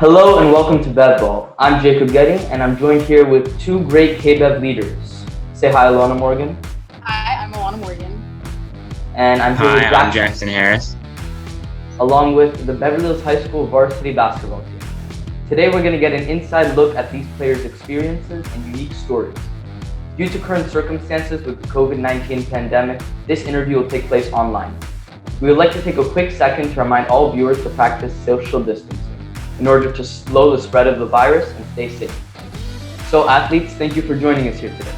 Hello and welcome to BevBall. I'm Jacob Getty and I'm joined here with two great KBEV leaders. Say hi, Alana Morgan. Hi, I'm Alana Morgan. And I'm here with Hi, I'm Jackson Harris. along with the Beverly Hills High School varsity basketball team. Today we're going to get an inside look at these players' experiences and unique stories. Due to current circumstances with the COVID-19 pandemic, this interview will take place online. We would like to take a quick second to remind all viewers to practice social distancing in order to slow the spread of the virus and stay safe. So athletes, thank you for joining us here today.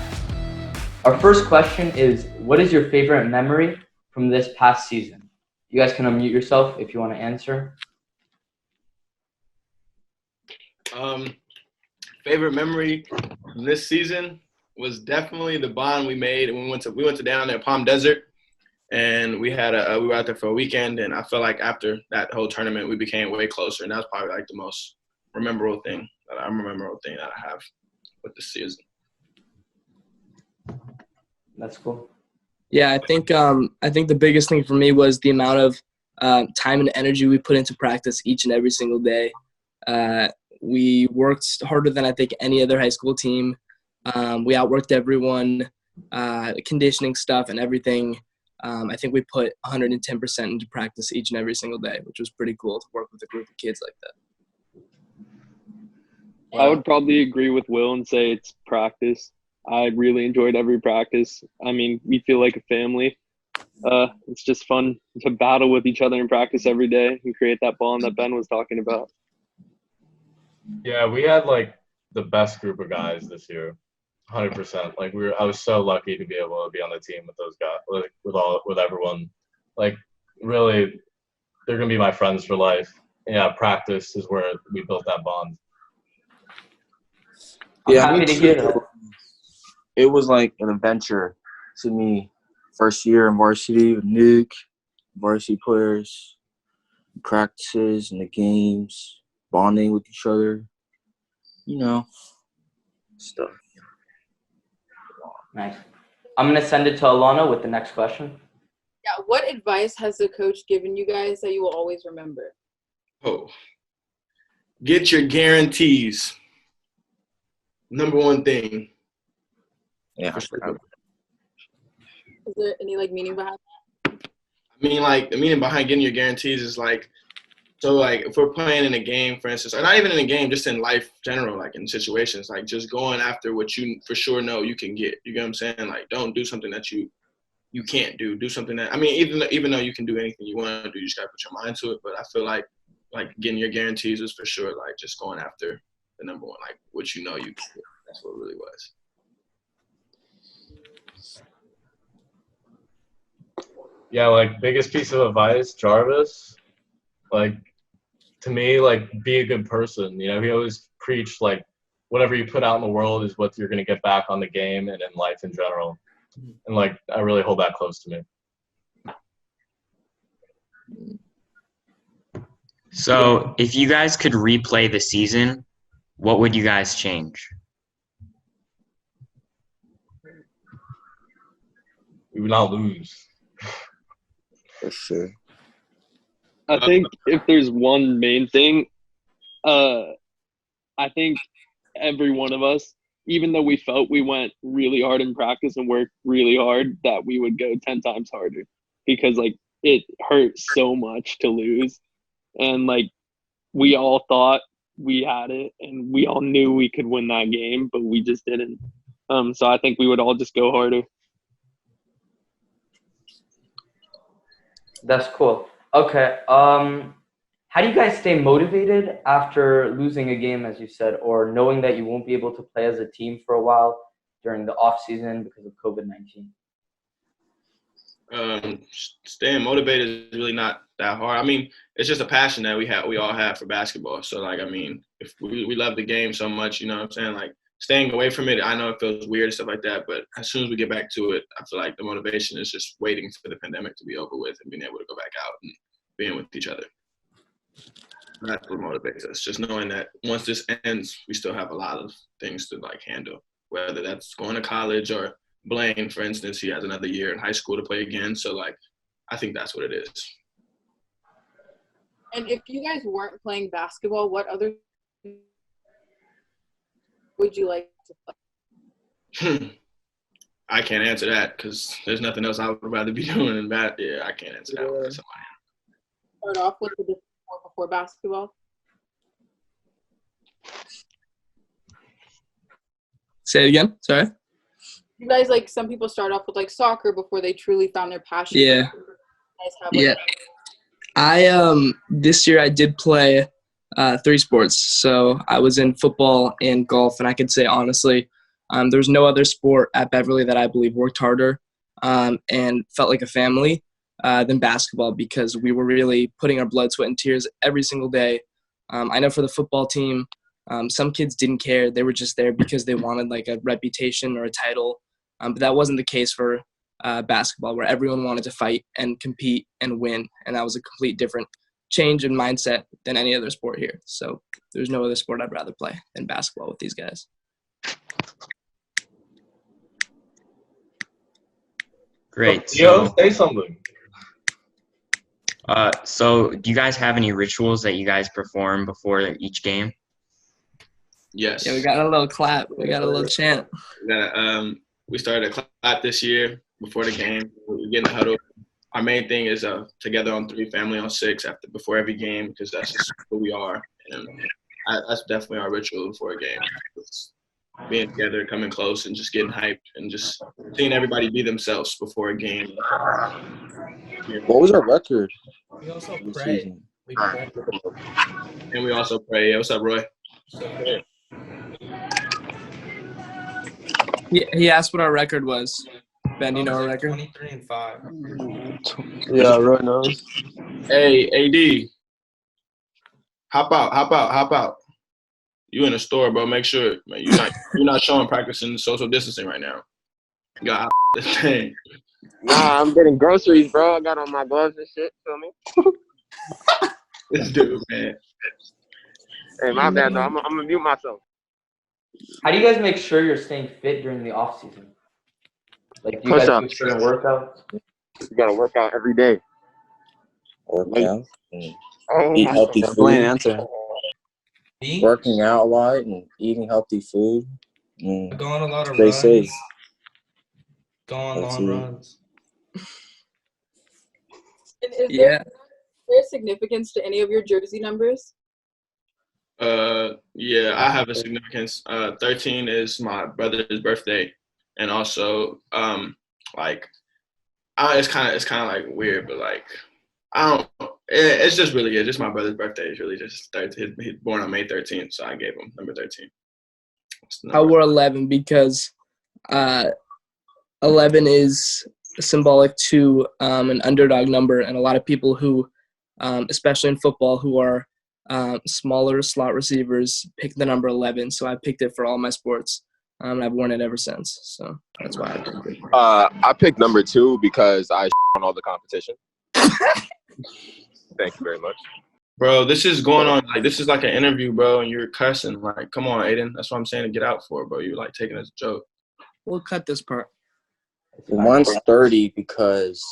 Our first question is, what is your favorite memory from this past season? You guys can unmute yourself if you want to answer. Favorite memory from this season was definitely the bond we made. We went to down there Palm Desert, and we were out there for a weekend. And I feel like after that whole tournament, we became way closer. And that was probably like the most memorable thing that I have with this season. That's cool. Yeah, I think the biggest thing for me was the amount of time and energy we put into practice each and every single day. We worked harder than I think any other high school team. We outworked everyone, conditioning stuff and everything. I think we put 110% into practice each and every single day, which was pretty cool to work with a group of kids like that. I would probably agree with Will and say it's practice. I really enjoyed every practice. I mean, we feel like a family. It's just fun to battle with each other in practice every day and create that bond that Ben was talking about. Yeah, we had like the best group of guys this year, 100%. Like I was so lucky to be able to be on the team with those guys, with everyone. Like really, they're gonna be my friends for life. Yeah, practice is where we built that bond. Yeah, Happy to hear that. It was like an adventure to me. First year in varsity with Nick, varsity players, practices and the games, bonding with each other, stuff. Nice. I'm going to send it to Alana with the next question. Yeah, what advice has the coach given you guys that you will always remember? Oh, get your guarantees. Number one thing. Yeah, For sure. Is there any meaning behind that? The meaning behind getting your guarantees is so if we're playing in a game, for instance, or not even in a game, just in life general, like in situations, like just going after what you for sure know you can get. You get what I'm saying? Like, don't do something that you can't do. Do something that, even though you can do anything you want to do, you just gotta put your mind to it. But I feel like getting your guarantees is for sure like just going after the number one, like what you know you can get. That's what it really was. Yeah, like biggest piece of advice, Jarvis, to me, be a good person. He always preached whatever you put out in the world is what you're gonna get back on the game and in life in general. And I really hold that close to me. So, if you guys could replay the season, what would you guys change? We would not lose. For sure. I think if there's one main thing, I think every one of us, even though we felt we went really hard in practice and worked really hard, that we would go 10 times harder because it hurt so much to lose. And we all thought we had it and we all knew we could win that game, but we just didn't. So I think we would all just go harder. That's cool. Okay. How do you guys stay motivated after losing a game, as you said, or knowing that you won't be able to play as a team for a while during the off season because of COVID-19? Staying motivated is really not that hard. It's just a passion that we all have for basketball. So if we love the game so much, you know what I'm saying? Staying away from it, I know it feels weird and stuff like that, but as soon as we get back to it, I feel like the motivation is just waiting for the pandemic to be over with and being able to go back out and being with each other. That's what motivates us. Just knowing that once this ends, we still have a lot of things to handle, whether that's going to college or Blaine, for instance, he has another year in high school to play again. So I think that's what it is. And if you guys weren't playing basketball, what other would you like to play? I can't answer that because there's nothing else I would rather be doing than that. Yeah, I can't answer that one. Start off with the different sport before basketball. Say it again. Sorry. You guys, like, some people start off with like soccer before they truly found their passion. Yeah. You guys have, like, Yeah. I this year I did play 3 sports. So I was in football and golf, and I could say honestly, there's no other sport at Beverly that I believe worked harder and felt like a family than basketball, because we were really putting our blood, sweat, and tears every single day. I know for the football team, some kids didn't care. They were just there because they wanted like a reputation or a title. But that wasn't the case for basketball, where everyone wanted to fight and compete and win. And that was a complete different change in mindset than any other sport here. So there's no other sport I'd rather play than basketball with these guys. Great. Yo, say something. So do you guys have any rituals that you guys perform before each game? Yes. Yeah, we got a little clap. We got a little chant. We started a clap this year before the game. We get in the huddle. Our main thing is together on 3, family on 6 before every game, because that's just who we are. And that's definitely our ritual before a game. It's being together, coming close, and just getting hyped, and just seeing everybody be themselves before a game. What was our record? We also this pray. season? We pray. And we also pray. Yeah, what's up, Roy? He asked what our record was. Ben, do you know our record? 23-5. Yeah, Roy knows. Hey, AD. Hop out. You in the store, bro. Make sure, man, you're not showing practicing social distancing right now. You got this thing. Nah, I'm getting groceries, bro. I got on my gloves and shit. Feel me? This dude, man. Hey, my bad, though. I'm gonna mute myself. How do you guys make sure you're staying fit during the off season? Like, do you guys do Push-ups. certain workouts? You gotta work out every day. Work out and Oh, eat healthy plain food. answer. Me? Working out a lot and eating healthy food. And Go on a lot of stay runs. safe. Go on That's long it. runs. And is Yeah. there significance to any of your jersey numbers? Yeah, I have a significance. 13 is my brother's birthday, and also, it's kind of like weird, but like, I don't. It's just really just my brother's birthday. It's really just 13. He's born on May 13th, so I gave him number 13. I wore 11 because 11 is symbolic to an underdog number, and a lot of people who, especially in football, who are smaller slot receivers pick the number 11. So I picked it for all my sports, and I've worn it ever since. So that's why I picked it. I picked number 2 because I on all the competition. Thank you very much. Bro, this is going on like this is like an interview, bro, and you're cussing. Like, come on, Aiden. That's what I'm saying to get out for, bro. You're like taking it as a joke. We'll cut this part. Mine's 30 because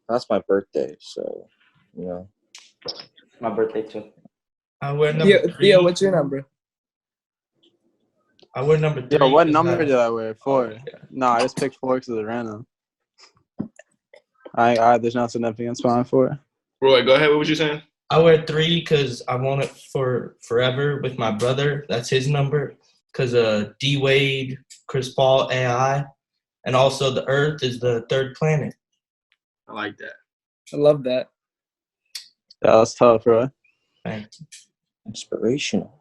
that's my birthday. So, you know. My birthday too. I wear number 3. Theo, what's your number? I wear number 3. Yo, what number did I wear? 4. No, I just picked 4 because it was random. There's no significance behind 4. Roy, go ahead. What was you saying? I wear 3 because I want it for forever with my brother. That's his number. Because D Wade, Chris Paul, AI, and also the Earth is the 3rd planet. I like that. I love that. Yeah, that's tough, bro. Thank you. Inspirational.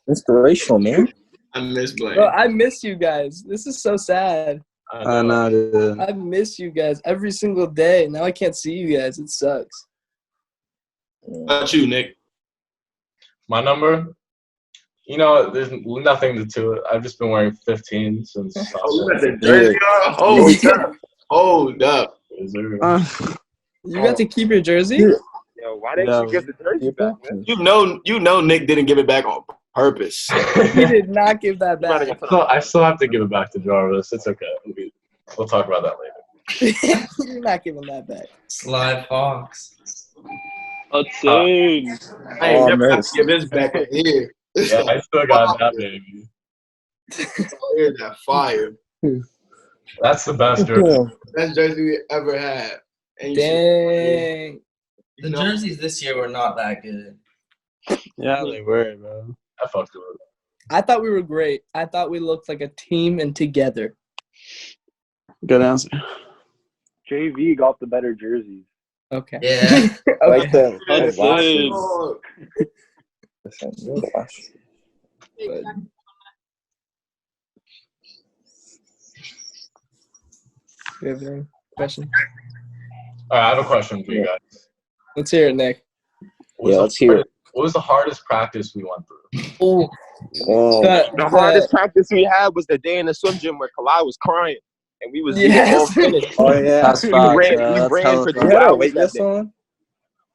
Inspirational, man. I miss Blaine. Bro, I miss you guys. This is so sad. I know, dude. I miss you guys every single day. Now I can't see you guys. It sucks. What about you, Nick? My number? You know, there's nothing to it. I've just been wearing 15 since. Oh, you got the jersey on? Hold up. You got to keep your jersey? Yo, why didn't you give the jersey back, man? You know Nick didn't give it back on purpose. He did not give that back. I still have to give it back to Jarvis. It's okay. We'll talk about that later. You're not giving that back. Sly Fox. Hudson. I ain't Oh, never have miss. to give this back up here. Yeah, I still got that baby. Here's that fire. That's the best jersey. Best jersey we ever had. And you Dang. The jerseys this year were not that good. Yeah, they were, bro. I fucked with it. I thought we were great. I thought we looked like a team and together. Good answer. JV got the better jerseys. Okay. Yeah. Like the Hudson. Exactly. Do you have any question? All right, I have a question for you guys. Let's hear it, Nick. Let's hear it. What was the hardest practice we went through? Oh, Oh, The hardest practice we had was the day in the swim gym where Kalai was crying, and we was we were all yes. finished. oh yeah. That's We facts, ran, yeah, we that's ran hella for facts. 2 We had a hours weight that vest day. on.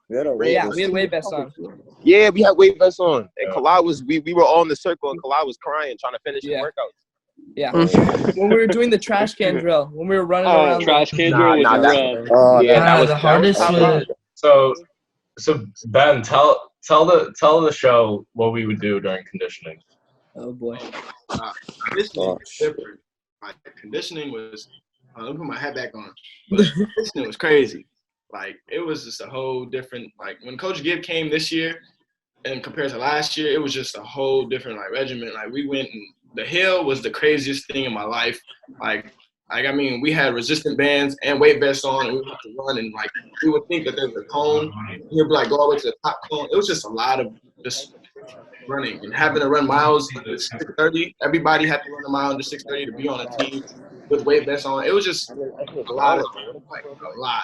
We had a weight Yeah, vest. we had weight vests on. Yeah, we had weight vests on, and Yeah. Kalai was we were all in the circle, and Kalai was crying, trying to finish Yeah. his workouts. Yeah. When we were doing the trash can drill, when we were running Oh, around. trash can Nah, drill was nah, rough. Oh, Yeah, that- that was the that hardest was was So Ben, tell the show what we would do during conditioning. Oh boy. Conditioning was different. Like conditioning was. Let me put my hat back on. But conditioning was crazy. Like it was just a whole different. Like when Coach Gibb came this year, and compared to last year, it was just a whole different like regimen. Like we went and the hill was the craziest thing in my life. Like I mean, we had resistant bands and weight vests on, and we would have to run, and like we would think that there was a cone. You'd be like go all the way to the top cone. It was just a lot of just running and having to run miles at 6:30. Everybody had to run a mile under 6:30 to be on a team with weight vests on. It was just a lot of like a lot.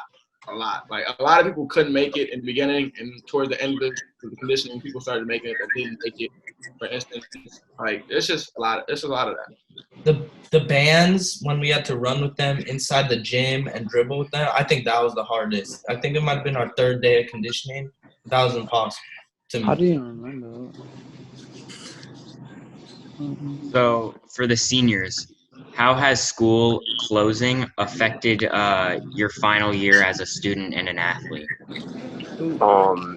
Like a lot of people couldn't make it in the beginning, and toward the end of the conditioning, people started making it that didn't make it. For instance, like it's just a lot. It's a lot of that. the bands when we had to run with them inside the gym and dribble with them. I think that was the hardest. I think it might have been our third day of conditioning. That was impossible to me. How do you remember? So for the seniors, how has school closing affected your final year as a student and an athlete?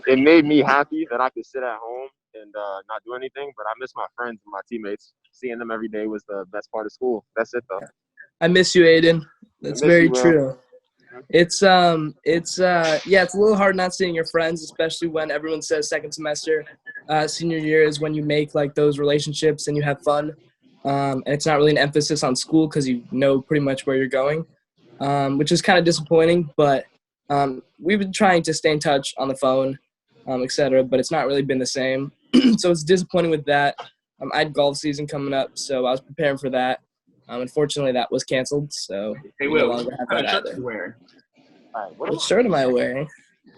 It made me happy that I could sit at home and not do anything, but I miss my friends and my teammates. Seeing them every day was the best part of school. That's it, though. I miss you, Aiden. That's miss very you, Will. true. It's yeah, it's a little hard not seeing your friends, especially when everyone says second semester, senior year is when you make like those relationships and you have fun. And it's not really an emphasis on school because you know pretty much where you're going, which is kind of disappointing. But we've been trying to stay in touch on the phone, etc. But it's not really been the same. So it's disappointing with that. I had golf season coming up, so I was preparing for that. Unfortunately, that was canceled, so Hey, we no Will, longer have what that shirt either. you wearing? All right, What shirt am I wearing?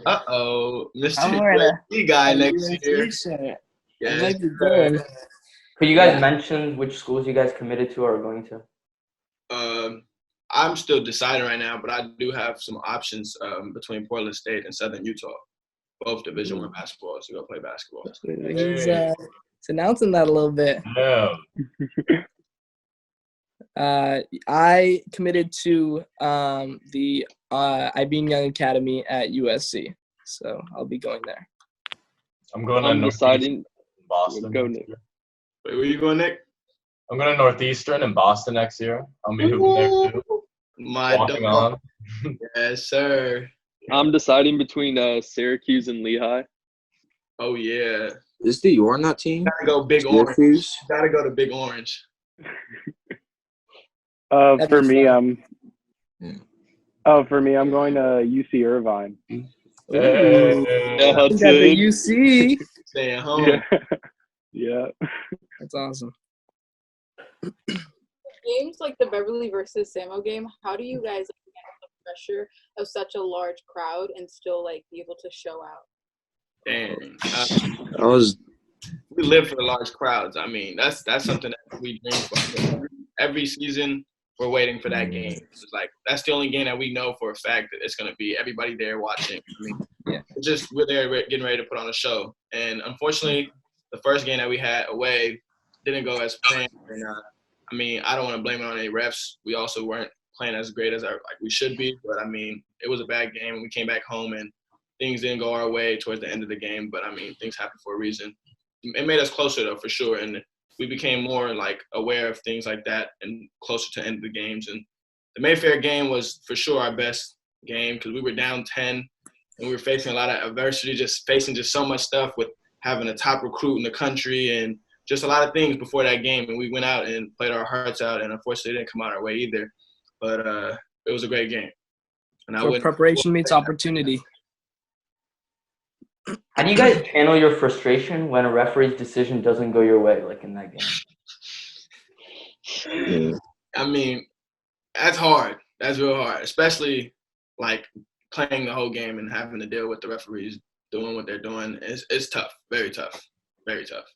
Uh-oh, I'm wearing Mr. guy a next year. T-shirt. I Yes, might be sir. going. Could you guys Yeah. mention which schools you guys committed to or are going to? I'm still deciding right now, but I do have some options between Portland State and Southern Utah, both Division I basketball, to go play basketball. He's announcing that a little bit. Yeah. I committed to the Ibeen Young Academy at USC, so I'll be going there. I'm going to I'm Northeastern deciding. in Boston. Go, next Nick. year. Wait, where you going, Nick? I'm going to Northeastern in Boston next year. I'll be hooping there too. My Walking dog. on. Yes, sir. I'm deciding between Syracuse and Lehigh. Oh, yeah. Is you on that team? Gotta go Big Orange. Syracuse? Gotta go to Big Orange. For me, I'm going to UC Irvine. Yeah, You got the Hudson. UC. Staying home. Yeah. Yeah. That's awesome. Games like the Beverly versus Samo game, how do you guys handle the pressure of such a large crowd and still like be able to show out? Dang. We live for the large crowds. I mean, that's something that we dream for. Every season, we're waiting for that game. It's like that's the only game that we know for a fact that it's going to be everybody there watching. I mean, we're there getting ready to put on a show. And unfortunately, the first game that we had away didn't go as planned. And I mean, I don't want to blame it on any refs. We also weren't playing as great as we should be. But I mean, it was a bad game, and we came back home and things didn't go our way towards the end of the game. But I mean, things happen for a reason. It made us closer though, for sure, and we became more like aware of things like that and closer to the end of the games. And the Mayfair game was for sure our best game because we were down 10 and we were facing a lot of adversity, just facing just so much stuff with having a top recruit in the country and just a lot of things before that game. And we went out and played our hearts out, and unfortunately it didn't come out our way either. But it was a great game. And So preparation meets opportunity. How do you guys handle your frustration when a referee's decision doesn't go your way, like in that game? I mean, that's hard. That's real hard, especially like playing the whole game and having to deal with the referees doing what they're doing. It's tough, very tough, very tough.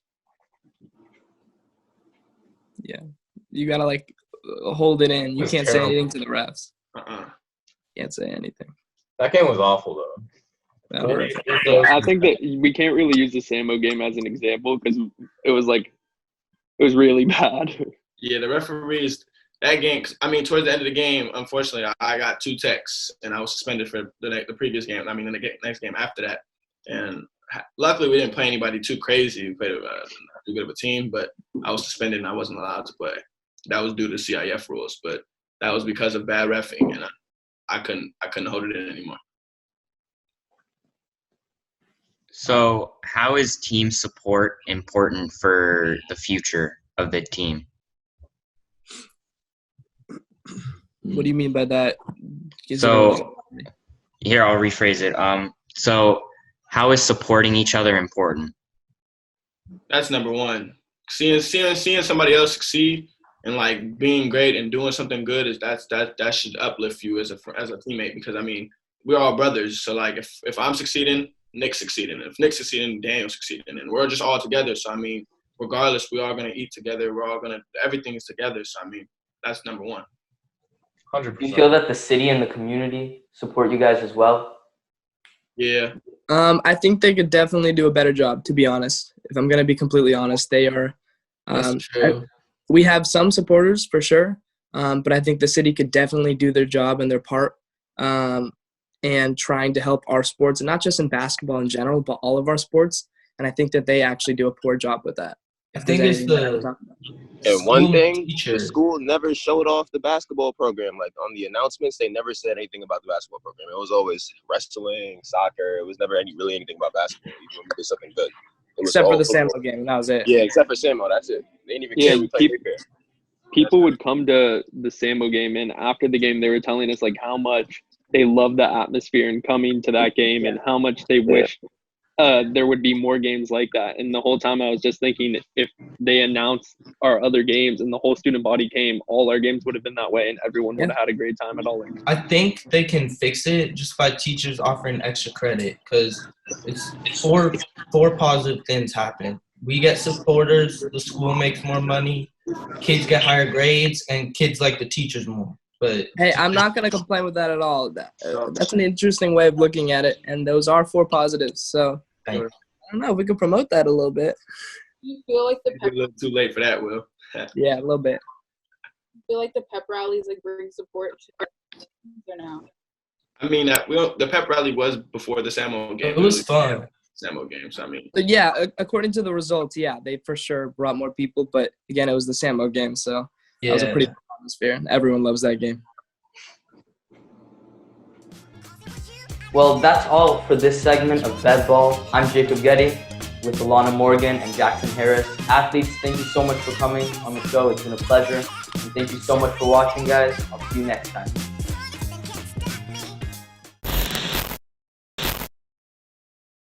Yeah, you gotta like hold it in. You That's can't terrible. say anything to the refs. Can't say anything. That game was awful though. That hurt. I think that we can't really use the Samo game as an example because it was really bad. Yeah, the referees, that game, I mean, towards the end of the game, unfortunately, I got 2 texts and I was suspended for the previous game. I mean, in the next game after that. And luckily, we didn't play anybody too crazy. We played too good of a team, but I was suspended and I wasn't allowed to play. That was due to CIF rules, but that was because of bad reffing, and I couldn't hold it in anymore. So, how is team support important for the future of the team? What do you mean by that? So, here I'll rephrase it. So, how is supporting each other important? That's number one. Seeing somebody else succeed and like being great and doing something good that should uplift you as a teammate, because I mean, we're all brothers. So like if I'm succeeding, Nick's succeeding. If Nick's succeeding, Daniel's succeeding, and we're just all together. So I mean, regardless, we're all gonna eat together. Everything is together. So I mean, that's number one. 100%. Do you feel that the city and the community support you guys as well? Yeah. I think they could definitely do a better job, to be honest. If I'm going to be completely honest, they are. That's true. We have some supporters for sure, but I think the city could definitely do their job and their part and trying to help our sports, and not just in basketball in general, but all of our sports. And I think that they actually do a poor job with that. I think it's And one thing, teacher. the school never showed off the basketball program. Like on the announcements, they never said anything about the basketball program. It was always wrestling, soccer. It was never really anything about basketball, even when we did something good. Except for the Samo game, that was it. Yeah, except for Samo, that's it. They didn't even care we played Mayfair. People would come to the Samo game, and after the game, they were telling us like how much they love the atmosphere and coming to that game, and how much they wish there would be more games like that. And the whole time I was just thinking, if they announced our other games and the whole student body came, all our games would have been that way, and everyone would have had a great time at all. I think they can fix it just by teachers offering extra credit, because it's four positive things happen. We get supporters, the school makes more money, kids get higher grades, and kids like the teachers more. But hey, I'm not going to complain with that at all. That's an interesting way of looking at it, and those are 4 positives. So I don't know if we could promote that a little bit. Do you feel like the It's a little too late for that, Will. Yeah, a little bit. feel like the pep rallies like bring support to or no? I mean, the pep rally was before the Samo game. It was fun. Samo game, so I mean. But yeah, according to the results, yeah, they for sure brought more people. But again, it was the Samo game, so that was a pretty good atmosphere. Everyone loves that game. Well, that's all for this segment of BevBall. I'm Jacob Getty with Alana Morgan and Jackson Harris. Athletes, thank you so much for coming on the show. It's been a pleasure. And thank you so much for watching, guys. I'll see you next time.